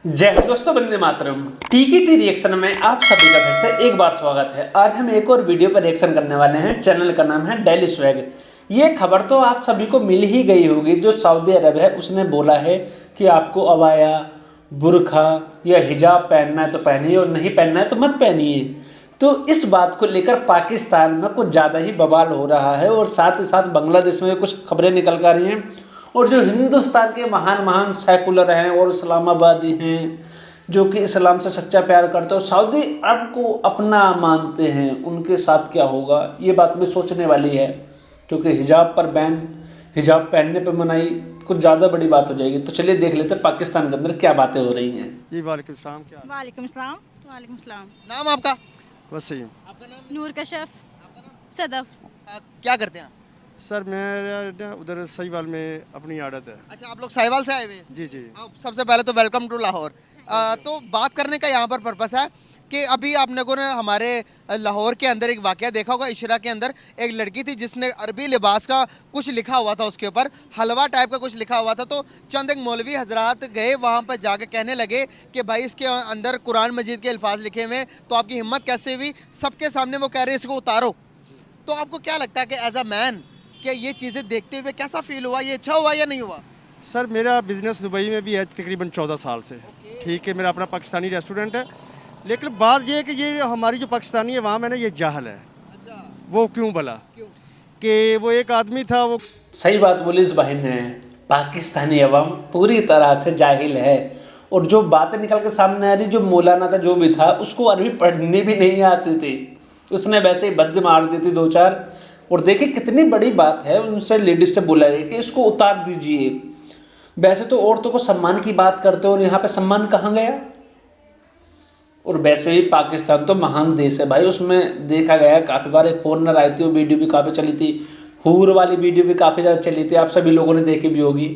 जय हिंद दोस्तों, वंदे मातरम। टीकीटी रिएक्शन में आप सभी का फिर से एक बार स्वागत है। आज हम एक और वीडियो पर रिएक्शन करने वाले हैं। चैनल का नाम है डेली स्वैग। ये खबर तो आप सभी को मिल ही गई होगी। जो सऊदी अरब है उसने बोला है कि आपको अबाया, बुरखा या हिजाब पहनना है तो पहनिए और नहीं पहनना है तो मत पहनिए। तो इस बात को लेकर पाकिस्तान में कुछ ज़्यादा ही बवाल हो रहा है और साथ ही साथ बांग्लादेश में कुछ खबरें निकल कर रही हैं। और जो हिंदुस्तान के महान महान सेकुलर हैं और इस्लामाबादी हैं, जो कि इस्लाम से सच्चा प्यार करते हैं और सऊदी अरब को अपना मानते हैं, उनके साथ क्या होगा ये बात भी सोचने वाली है। क्योंकि हिजाब पर बैन, हिजाब पहनने पर मनाही कुछ ज़्यादा बड़ी बात हो जाएगी। तो चलिए देख लेते हैं पाकिस्तान के अंदर क्या बातें हो रही हैं। जी वालेकुम सलाम। क्या वालेकुम सलाम। वालेकुम सलाम। नाम आपका? वसीम। आपका नाम? नूर कशफ। आपका नाम? सदफ। क्या करते हैं आप? सर मेरा उधर सहीवाल में अपनी आदत है। अच्छा, आप लोग साहिवाल से आए हुए हैं? जी जी। अब सबसे पहले तो वेलकम टू लाहौर। तो बात करने का यहाँ पर पर्पस है कि अभी आप लोगों ने हमारे लाहौर के अंदर एक वाकया देखा होगा। इशरा के अंदर एक लड़की थी जिसने अरबी लिबास का कुछ लिखा हुआ था, उसके ऊपर हलवा टाइप का कुछ लिखा हुआ था। तो चंद एक मौलवी हजरात गए वहाँ पर, जाके कहने लगे कि भाई इसके अंदर कुरान मजीद के अल्फाज लिखे हुए हैं, तो आपकी हिम्मत कैसे हुई? सबके सामने वो कह रहे हैं इसको उतारो। तो आपको क्या लगता है कि एज अ मैन क्या ये चीज़ें देखते हुए कैसा फील हुआ? ये अच्छा हुआ या नहीं हुआ? सर मेरा बिज़नेस दुबई में भी है तकरीबन 14 साल से। ठीक है, मेरा अपना पाकिस्तानी रेस्टोरेंट है। लेकिन बात ये है कि ये हमारी जो पाकिस्तानी अवाम है ना, ये जाहल है। अच्छा, वो क्यों भला? क्यों? कि वो एक आदमी था, वो सही बात बोली इस बहन ने। पाकिस्तानी अवाम पूरी तरह से जाहिल है और जो बातें निकल के सामने आ रही, जो मौलाना था जो भी था, उसको अरबी पढ़नी भी नहीं आती थी। उसने वैसे ही बद्दे मार दी थी दो चार। और देखिए कितनी बड़ी बात है, उनसे लेडीज से बोला है कि इसको उतार दीजिए। वैसे तो औरतों को सम्मान की बात करते हो और यहाँ पे सम्मान कहाँ गया। और वैसे भी पाकिस्तान तो महान देश है भाई, उसमें देखा गया है काफ़ी बार। एक फॉरनर आई थी, वो वीडियो भी काफ़ी चली थी, हूर वाली वीडियो भी काफ़ी ज़्यादा चली थी, आप सभी लोगों ने देखी भी होगी।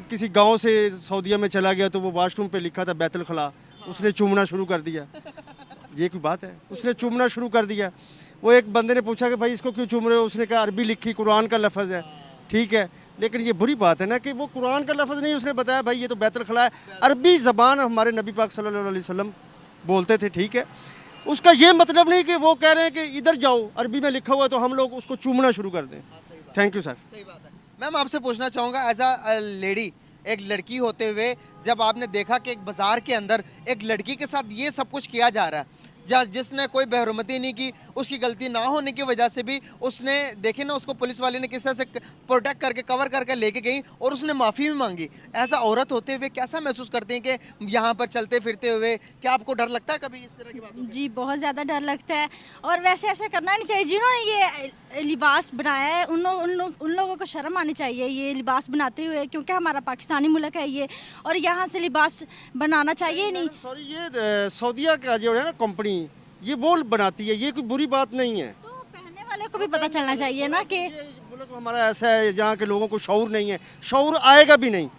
किसी गांव से सऊदीया में चला गया तो वो वॉशरूम पे लिखा था बैतुल खला, उसने चूमना शुरू कर दिया। ये कोई बात है? उसने चूमना शुरू कर दिया। वो एक बंदे ने पूछा कि भाई इसको क्यों चूम रहे हो? उसने कहा अरबी लिखी, कुरान का लफ्ज़ है। ठीक है, लेकिन ये बुरी बात है ना कि वो कुरान का लफ्ज़ नहीं, उसने बताया भाई ये तो बैतुल खला है। अरबी ज़बान हमारे नबी पाक सल्लल्लाहु अलैहि वसल्लम बोलते थे। ठीक है, उसका ये मतलब नहीं कि वो कह रहे हैं कि इधर जाओ, अरबी में लिखा हुआ है तो हम लोग उसको चूमना शुरू कर दें। Thank you sir. सही बात है। मैम आपसे पूछना चाहूँगा एज अ लेडी, एक लड़की होते हुए जब आपने देखा कि एक बाजार के अंदर एक लड़की के साथ ये सब कुछ किया जा रहा है, जिसने कोई बेहरमती नहीं की, उसकी गलती ना होने की वजह से भी उसने देखे ना, उसको पुलिस वाले ने किस तरह से प्रोटेक्ट करके कवर करके लेके गई और उसने माफ़ी भी मांगी। ऐसा औरत होते हुए कैसा महसूस करते हैं कि यहाँ पर चलते फिरते हुए? क्या आपको डर लगता है कभी इस तरह की बातों पे? जी बहुत ज़्यादा डर लगता है। और वैसे ऐसा करना नहीं चाहिए। जिन्होंने ये लिबास बनाया है उन लोगों को शर्म आनी चाहिए ये लिबास बनाते हुए, क्योंकि हमारा पाकिस्तानी मुल्क है ये, और यहाँ से लिबास बनाना चाहिए नहीं। सॉरी, ये सऊदीया का जो है ना कंपनी, ये वो बनाती है, ये कोई बुरी बात नहीं है। तो पहनने वाले को भी पता चलना चाहिए ना कि ये मुल्क हमारा ऐसा है जहाँ के लोगों को शऊर नहीं है, शऊर आएगा भी नहीं।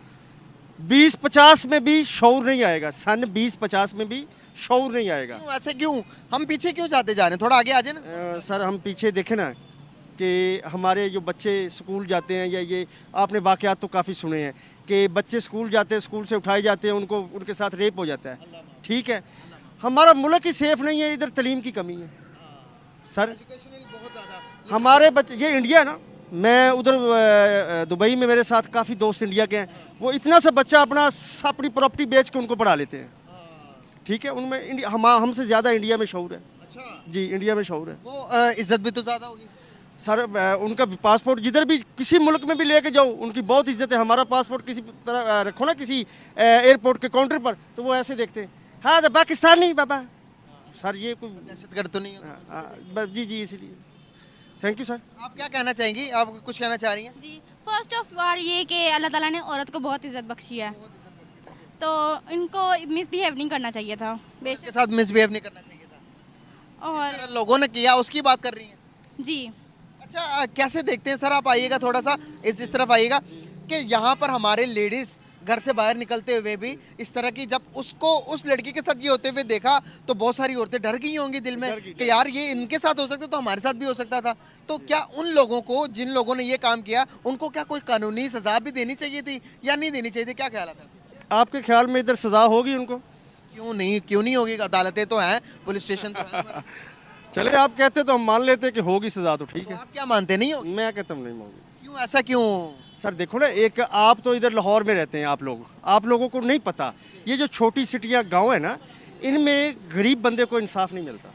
2050 में भी शऊर नहीं आएगा, सन 2050 में भी शऊर नहीं आएगा। क्यों ऐसे क्यों? हम पीछे क्यों जाते जा रहे हैं? थोड़ा आगे आ जाए ना। सर हम पीछे देखें ना कि हमारे जो बच्चे स्कूल जाते हैं, या ये आपने वाक़यात तो काफ़ी सुने हैं कि बच्चे स्कूल जाते हैं, स्कूल से उठाए जाते हैं, उनको उनके साथ रेप हो जाता है। ठीक है, हमारा मुल्क ही सेफ नहीं है, इधर तलीम की कमी है सर। बहुत ज़्यादा हमारे बच्चे, ये इंडिया है ना, मैं उधर दुबई में मेरे साथ काफ़ी दोस्त इंडिया के हैं, वो इतना सा बच्चा अपनी प्रॉपर्टी बेच के उनको पढ़ा लेते हैं। ठीक है, उनमें हमसे ज़्यादा इंडिया में शऊर है। अच्छा, जी, इंडिया में शऊर है वो इज्जत भी तो ज़्यादा होगी सर। उनका पासपोर्ट जिधर भी किसी मुल्क में भी लेके जाओ, उनकी बहुत इज्जत है। हमारा पासपोर्ट किसी तरह रखो ना किसी एयरपोर्ट के काउंटर पर, तो वो ऐसे देखते हैं, हाँ तो पाकिस्तानी बाबा। सर ये कोई दहशतगर्द तो नहीं है? जी जी, इसीलिए थैंक यू सर। आप क्या कहना चाहेंगी? आप कुछ कहना चाह रही हैं? जी फर्स्ट ऑफ ऑल ये कि अल्लाह ताला ने औरत को बहुत इज्जत बख्शी है, तो इनको मिसबिहेव नहीं करना चाहिए था उसके बेशक। साथ मिसबिहेव नहीं करना चाहिए था। और जिस तरह लोगों ने किया उसकी बात कर रही हैं? जी अच्छा, कैसे देखते हैं सर? आप आइएगा थोड़ा सा इस तरफ आइएगा कि यहाँ पर हमारे लेडीज़ घर से बाहर निकलते हुए भी इस तरह की, जब उसको उस लड़की के साथ ये होते हुए देखा तो बहुत सारी औरतें डर गई होंगी दिल में कि यार ये इनके साथ हो सकता तो हमारे साथ भी हो सकता था। तो क्या उन लोगों को, जिन लोगों ने ये काम किया, उनको क्या कोई कानूनी सजा भी देनी चाहिए थी या नहीं देनी चाहिए थी? क्या ख्याल आता है? आपके ख्याल में इधर सज़ा होगी उनको? क्यों नहीं होगी, अदालतें तो हैं, पुलिस स्टेशन तो हैं हमारे। चले आप कहते तो हम मान लेते कि होगी सज़ा, तो ठीक तो है। आप क्या मानते, नहीं होगी? मैं कहता हूँ नहीं होगी। क्यों, ऐसा क्यों? सर देखो ना, एक आप तो इधर लाहौर में रहते हैं, आप लोगों को नहीं पता, ये जो छोटी सिटियाँ गांव है ना, इनमें गरीब बंदे को इंसाफ नहीं मिलता।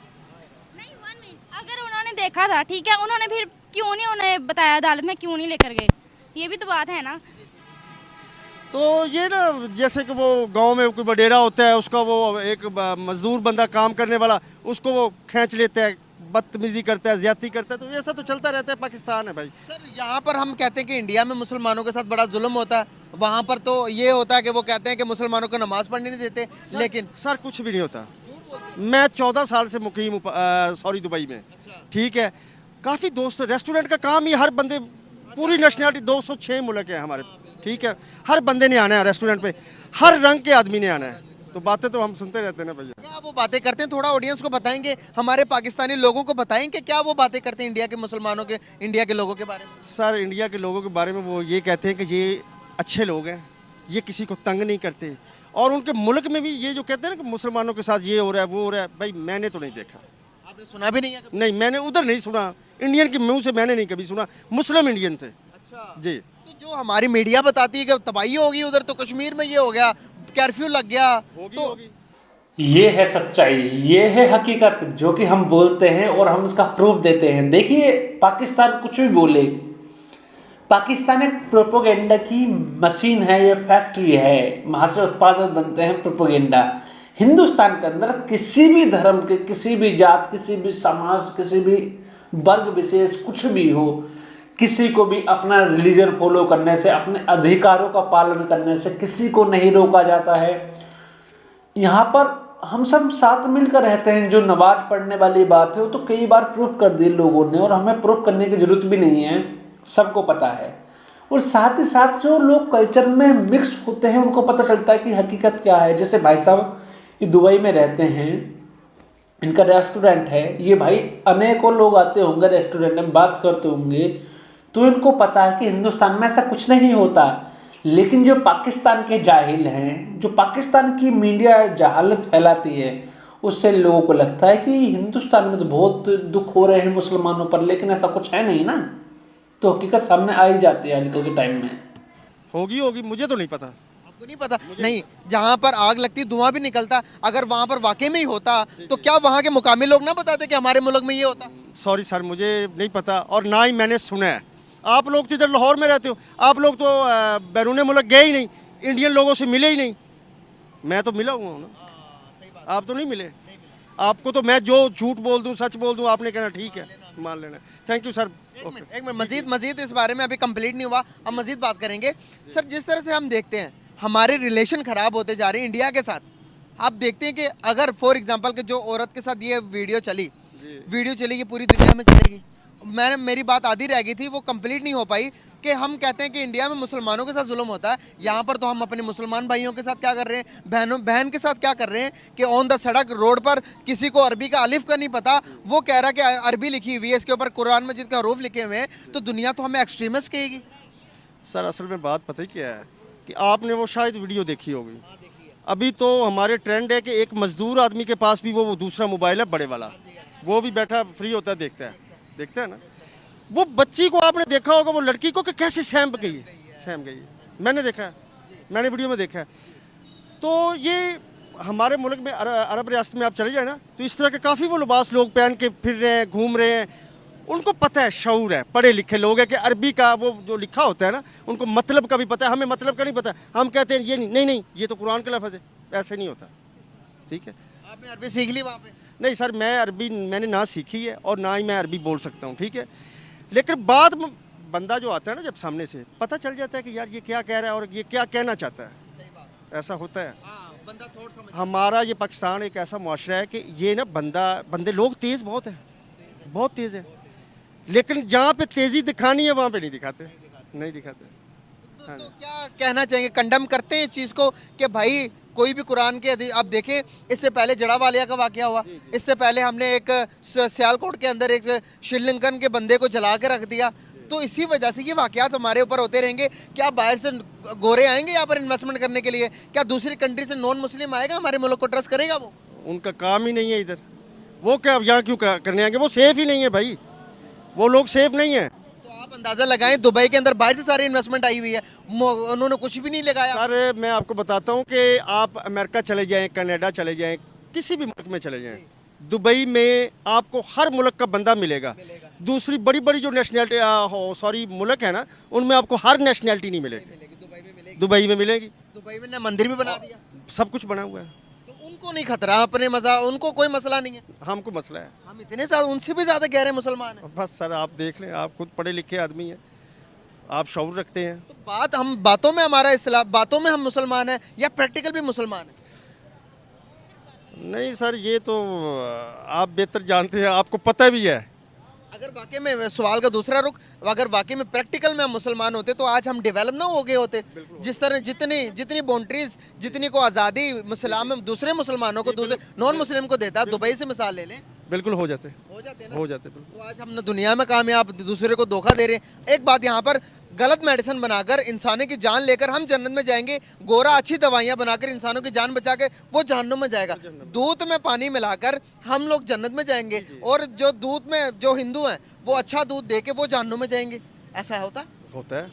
नहीं, 1 मिनट, अगर उन्होंने देखा था, ठीक है, उन्होंने फिर क्यों नहीं उन्हें बताया, अदालत में क्यों नहीं लेकर गए? ये भी तो बात है ना। तो ये ना, जैसे कि वो गांव में कोई वडेरा होता है, उसका वो एक मजदूर बंदा काम करने वाला, उसको वो खींच लेता है, बदतमीजी करता है, ज्यादती करता है, तो ऐसा तो चलता रहता है। पाकिस्तान है भाई। सर यहाँ पर हम कहते हैं कि इंडिया में मुसलमानों के साथ बड़ा जुल्म होता है, वहाँ पर तो ये होता है कि वो कहते हैं कि मुसलमानों को नमाज पढ़ने नहीं देते, लेकिन सर कुछ भी नहीं होता। मैं 14 साल से मुकीम हूँ दुबई में, ठीक है। काफ़ी दोस्त, रेस्टोरेंट का काम ही हर बंदे, पूरी नेशनलिटी 206 मुल्क है हमारे, ठीक है। हर बंदे ने आना है रेस्टोरेंट पे, हर रंग के आदमी ने आना है। तो बातें तो हम सुनते रहते हैं ना भैया। क्या वो बातें करते हैं, थोड़ा ऑडियंस को बताएंगे, हमारे पाकिस्तानी लोगों को बताएंगे क्या वो बातें करते हैं इंडिया के मुसलमानों के, इंडिया के लोगों के बारे में? सर इंडिया के लोगों के बारे में वो ये कहते हैं कि ये अच्छे लोग हैं, ये किसी को तंग नहीं करते, और उनके मुल्क में भी ये जो कहते हैं ना कि मुसलमानों के साथ ये हो रहा है वो हो रहा है, भाई मैंने तो नहीं देखा। आपने सुना भी नहीं है कभी? नहीं, मैंने उधर नहीं सुना, इंडियन के मुंह से मैंने नहीं कभी सुना, मुस्लिम इंडियन से। अच्छा जी। तो जो हमारी मीडिया बताती है कि तबाही होगी उधर, तो कश्मीर में ये हो गया, कर्फ्यू लग गया, तो ये है सच्चाई, ये है हकीकत जो कि हम बोलते हैं और हम इसका प्रूफ देते हैं। देखिए, पाकिस्तान कुछ भी बोले, पाकिस्तान एक प्रोपोगेंडा की मशीन है, ये फैक्ट्री है, वहाँ से उत्पादन बनते हैं प्रोपोगेंडा। हिंदुस्तान के अंदर किसी भी धर्म के, किसी भी जात, किसी भी समाज, किसी भी वर्ग विशेष, कुछ भी हो, किसी को भी अपना रिलीजन फॉलो करने से, अपने अधिकारों का पालन करने से किसी को नहीं रोका जाता है। यहाँ पर हम सब साथ मिलकर रहते हैं। जो नमाज पढ़ने वाली बात है वो तो कई बार प्रूफ कर दी लोगों ने, और हमें प्रूफ करने की जरूरत भी नहीं है, सबको पता है। और साथ ही साथ जो लोग कल्चर में मिक्स होते हैं उनको पता चलता है कि हकीकत क्या है। जैसे भाई साहब ये दुबई में रहते हैं, इनका रेस्टोरेंट है, ये भाई अनेकों लोग आते होंगे रेस्टोरेंट में, बात करते होंगे, तो इनको पता है कि हिंदुस्तान में ऐसा कुछ नहीं होता। लेकिन जो पाकिस्तान के जाहिल हैं, जो पाकिस्तान की मीडिया जहालत फैलाती है, उससे लोगों को लगता है कि हिंदुस्तान में तो बहुत दुख हो रहे हैं मुसलमानों पर, लेकिन ऐसा कुछ है नहीं ना। तो हकीकत सामने आ ही जाती है आजकल के टाइम में। होगी, मुझे तो नहीं पता। आपको नहीं पता? नहीं, जहाँ पर आग लगती धुआं भी निकलता, अगर वहाँ पर वाकई में ही होता तो क्या वहाँ के मुकामी लोग ना बताते कि हमारे मुल्क में ये होता? सॉरी सर, मुझे नहीं पता, और ना ही मैंने सुना है। आप लोग तो इधर लाहौर में रहते हो, आप लोग तो बैरून मुल्क गए ही नहीं, इंडियन लोगों से मिले ही नहीं। मैं तो मिला हुआ हूँ ना, आप तो नहीं मिले। आपको तो मैं जो झूठ बोल दूं, सच बोल दूं, आपने कहना ठीक है, मान लेना। Thank you sir. एक मिनट, मजीद इस बारे में अभी कंप्लीट नहीं हुआ, हम मजीद बात करेंगे। सर, जिस तरह से हम देखते हैं हमारे रिलेशन ख़राब होते जा रहे हैं इंडिया के साथ, आप देखते हैं कि अगर फॉर एग्जांपल कि जो औरत के साथ ये वीडियो चली ये पूरी दुनिया में चलेगी। मेरी बात आधी रह गई थी, वो कंप्लीट नहीं हो पाई, कि हम कहते हैं कि इंडिया में मुसलमानों के साथ जुल्म होता है, यहाँ पर तो हम अपने मुसलमान भाइयों के साथ क्या कर रहे हैं, बहन के साथ क्या कर रहे हैं कि ऑन द सड़क रोड पर किसी को अरबी का अलिफ का नहीं पता, वो कह रहा है कि अरबी लिखी हुई है, इसके ऊपर कुरान मजीद के हरूफ लिखे हुए हैं, तो दुनिया तो हमें एक्सट्रीमिस्ट कहेगी। सर असल में बात पता ही क्या है कि आपने वो शायद वीडियो देखी होगी, अभी तो हमारे ट्रेंड है कि एक मजदूर आदमी के पास भी वो दूसरा मोबाइल है बड़े वाला, वो भी बैठा फ्री होता है, देखता है ना। वो बच्ची को आपने देखा होगा, वो लड़की को कि कैसे सहम गई है, मैंने देखा है, मैंने वीडियो में देखा है। तो ये हमारे मुल्क में अरब रियासत में आप चले जाए ना, तो इस तरह के काफ़ी वो लिबास लोग पहन के फिर रहे हैं, घूम रहे हैं, उनको पता है, शऊर है, पढ़े लिखे लोग हैं कि अरबी का वो जो लिखा होता है ना, उनको मतलब का भी पता है। हमें मतलब का नहीं पता, हम कहते हैं ये नहीं, ये तो कुरान का लफ्ज़ है, ऐसे नहीं होता। ठीक है, आपने अरबी सीख ली वहाँ पे? नहीं सर, मैं अरबी मैंने ना सीखी है और ना ही मैं अरबी बोल सकता हूँ, ठीक है। लेकिन बाद में बंदा जो आता है ना, जब सामने से पता चल जाता है कि यार ये क्या कह रहा है और ये क्या कहना चाहता है, ऐसा होता है। बंदा थोड़ा समझ। हमारा ये पाकिस्तान एक ऐसा मुआशरा है कि ये ना बंदे लोग तेज़ बहुत हैं, बहुत तेज़ है, लेकिन जहाँ पे तेज़ी दिखानी है वहाँ पे नहीं दिखाते। तो क्या कहना चाहेंगे, कंडम करते हैं इस चीज़ को कि भाई कोई भी कुरान के अब देखें, इससे पहले जड़ावालिया का वाकया हुआ, इससे पहले हमने एक सियालकोट के अंदर एक श्रीलंकन के बंदे को जला के रख दिया, तो इसी वजह से ये वाकयात हमारे ऊपर होते रहेंगे। क्या बाहर से गोरे आएंगे यहाँ पर इन्वेस्टमेंट करने के लिए? क्या दूसरी कंट्री से नॉन मुस्लिम आएगा हमारे मुल्क को ट्रस्ट करेगा? वो उनका काम ही नहीं है इधर, वो क्या यहाँ क्यों करने आएंगे? वो सेफ ही नहीं है भाई, वो लोग सेफ नहीं है। तो आप अंदाजा लगाएं, दुबई के अंदर बाहर से सारी इन्वेस्टमेंट आई हुई है, उन्होंने कुछ भी नहीं लगाया। सर मैं आपको बताता हूँ कि आप अमेरिका चले जाएं, कनाडा चले जाएं, किसी भी मुल्क में चले जाएं, दुबई में आपको हर मुल्क का बंदा मिलेगा। दूसरी बड़ी बड़ी जो नेशनैलिटी मुल्क है ना, उनमें आपको हर नेशनैलिटी नहीं मिलेगी। दुबई में मिलेगी। दुबई में ने मंदिर भी बना दिया, सब कुछ बना हुआ है। तो उनको नहीं खतरा, अपने मजा, उनको कोई मसला नहीं है। हमको मसला है, हम इतने ज्यादा, उनसे भी ज्यादा गहरे मुसलमान हैं। बस सर आप देख लें, आप खुद पढ़े लिखे आदमी हैं, आप शऊर रखते हैं। तो बात, हम बातों में हमारा इस्लाम, बातों में हम मुसलमान हैं या प्रैक्टिकल भी मुसलमान हैं? नहीं सर, ये तो आप बेहतर जानते हैं, आपको पता भी है। अगर वाकई में, सवाल का दूसरा रुख, अगर वाकई में प्रैक्टिकल में हम मुसलमान होते तो आज हम डेवलप ना हो गए होते। जिस तरह जितनी बाउंड्रीज, जितनी को आज़ादी मुसलमान दूसरे मुसलमानों को, दूसरे नॉन मुस्लिम को देता, दुबई से मिसाल ले लें, बिल्कुल हो जाते ना? हो जाते बिल्कुल। तो आज हम दुनिया में कामयाब, दूसरे को धोखा दे रहे हैं। एक बात यहाँ पर, गलत मेडिसिन बनाकर इंसानों की जान लेकर हम जन्नत में जाएंगे, गोरा अच्छी दवाइयाँ बनाकर इंसानों की जान बचा के वो जहन्नुम में जाएगा। दूध में पानी मिलाकर हम लोग जन्नत में जाएंगे, और जो दूध में जो हिंदू हैं वो अच्छा दूध दे के वो जहन्नुम में जाएंगे। ऐसा होता है,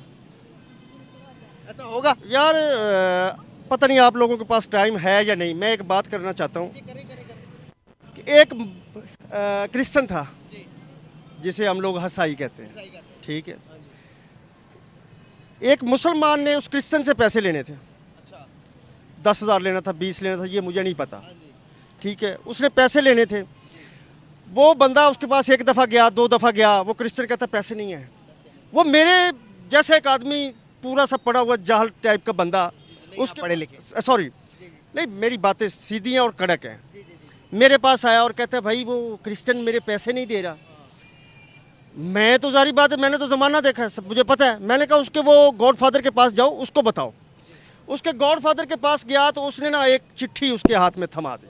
ऐसा होगा यार। पता नहीं आप लोगों के पास टाइम है या नहीं। मैं एक बात करना चाहता हूँ कि एक क्रिश्चियन था जिसे हम लोग हसाई कहते हैं, ठीक है। एक मुसलमान ने उस क्रिश्चियन से पैसे लेने थे, 10,000 लेना था, 20 लेना था, ये मुझे नहीं पता, ठीक है। उसने पैसे लेने थे, वो बंदा उसके पास एक दफ़ा गया, 2 दफ़ा गया, वो क्रिश्चियन कहता पैसे नहीं है। वो मेरे जैसे एक आदमी, पूरा सा पड़ा हुआ जाहल टाइप का बंदा, उसके पढ़े लिखे, सॉरी नहीं, मेरी बातें सीधी हैं और कड़क हैं, मेरे पास आया और कहता है भाई वो क्रिश्चियन मेरे पैसे नहीं दे रहा। मैं तो जारी बात है, मैंने तो ज़माना देखा है, सब मुझे पता है। मैंने कहा उसके वो गॉडफादर के पास जाओ, उसको बताओ। उसके गॉडफादर के पास गया तो उसने ना एक चिट्ठी उसके हाथ में थमा दी।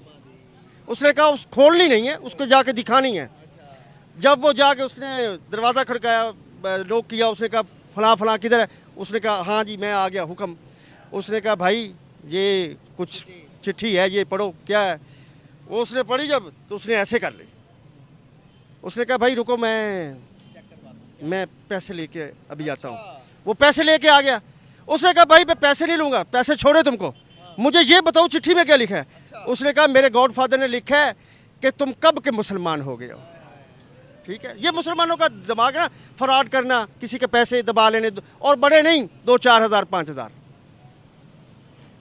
उसने कहा उस खोलनी नहीं है, उसको जाके दिखानी है। जब वो जाके उसने दरवाज़ा खड़काया, नॉक किया, उसने कहा फलां फलां किधर है? उसने कहा हाँ जी मैं आ गया, हुक्म। उसने कहा भाई ये कुछ चिट्ठी है, ये पढ़ो, क्या है? वो उसने पढ़ी जब, तो उसने ऐसे कर ली। उसने कहा भाई रुको, मैं पैसे लेके अभी आता हूँ। वो पैसे लेके आ गया। उसने कहा भाई मैं पैसे नहीं लूँगा, पैसे छोड़े तुमको, मुझे ये बताओ चिट्ठी में क्या लिखा है? उसने कहा मेरे गॉडफादर ने लिखा है कि तुम कब के मुसलमान हो गए हो, ठीक है। ये मुसलमानों का दिमाग ना, फराड करना, किसी के पैसे दबा लेने, और बड़े नहीं, 2-4 हज़ार 5 हज़ार।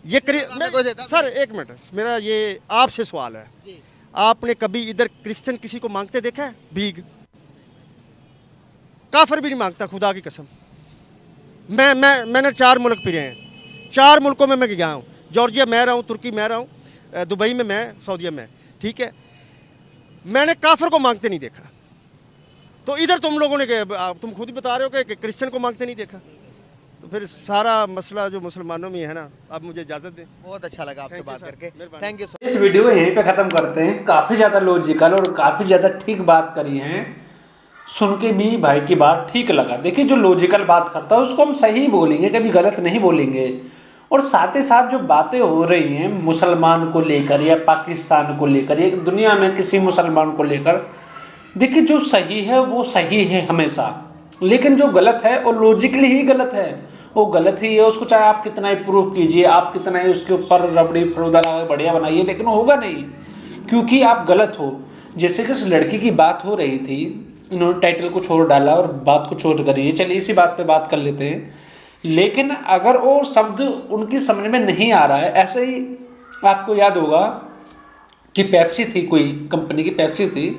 ये सर एक मिनट, मेरा ये आपसे सवाल है, आपने कभी इधर क्रिश्चियन किसी को मांगते देखा है भीख? काफिर भी नहीं मांगता, खुदा की कसम। मैंने 4 मुल्क फिरे हैं, 4 मुल्कों में मैं गया हूँ। जॉर्जिया में रहा हूँ, तुर्की में रहा हूँ, दुबई में मैं, सऊदीया में, ठीक है। मैंने काफिर को मांगते नहीं देखा। तो इधर तुम लोगों ने, तुम खुद ही बता रहे हो कि क्रिश्चियन को मांगते नहीं देखा, तो फिर सारा मसला जो मुसलमानों में है ना। अब मुझे इजाज़त दें। बहुत अच्छा लगा आपसे बात करके, थैंक यू। इस वीडियो को यहीं पे ख़त्म करते हैं। काफ़ी ज़्यादा लॉजिकल और काफ़ी ज़्यादा ठीक बात करी है, सुन के भी भाई की बात ठीक लगा। देखिए जो लॉजिकल बात करता है उसको हम सही बोलेंगे, कभी गलत नहीं बोलेंगे। और साथ ही साथ जो बातें हो रही हैं मुसलमान को लेकर या पाकिस्तान को लेकर या दुनिया में किसी मुसलमान को लेकर, देखिए जो सही है वो सही है हमेशा, लेकिन जो गलत है वो लॉजिकली ही गलत है, वो गलत ही है। उसको चाहे आप कितना ही प्रूफ कीजिए, आप कितना ही उसके ऊपर रबड़ी फरूदा लगा बढ़िया बनाइए, लेकिन होगा नहीं, क्योंकि आप गलत हो। जैसे कि उस लड़की की बात हो रही थी, इन्होंने टाइटल को छोड़ डाला और बात को छोड़ करिए, चलिए इसी बात पे बात कर लेते हैं। लेकिन अगर वो शब्द उनकी समझ में नहीं आ रहा है, ऐसे ही आपको याद होगा कि पेप्सी थी, कोई कंपनी की पेप्सी थी,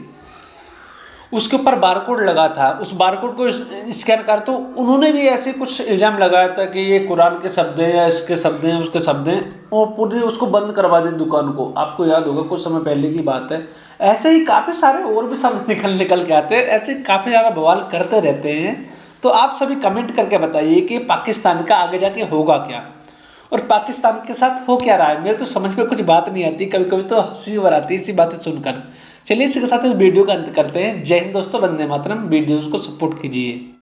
उसके ऊपर बारकोड लगा था, उस बारकोड को स्कैन कर, तो उन्होंने भी ऐसे कुछ इल्ज़ाम लगाया था कि ये कुरान के शब्द हैं या इसके शब्द हैं उसके शब्द हैं, और पूरी उसको बंद करवा दी दुकान को। आपको याद होगा कुछ समय पहले की बात है। ऐसे ही काफ़ी सारे और भी शब्द निकल के आते हैं, ऐसे काफ़ी ज़्यादा बवाल करते रहते हैं। तो आप सभी कमेंट करके बताइए कि पाकिस्तान का आगे जाके होगा क्या, और पाकिस्तान के साथ हो क्या रहा है। मेरे तो समझ में कुछ बात नहीं आती, कभी कभी तो हंसी वर आती है इसी बातें सुनकर। चलिए इसी के साथ इस वीडियो का अंत करते हैं। जय हिंद दोस्तों, वंदे मातरम। वीडियोस को सपोर्ट कीजिए।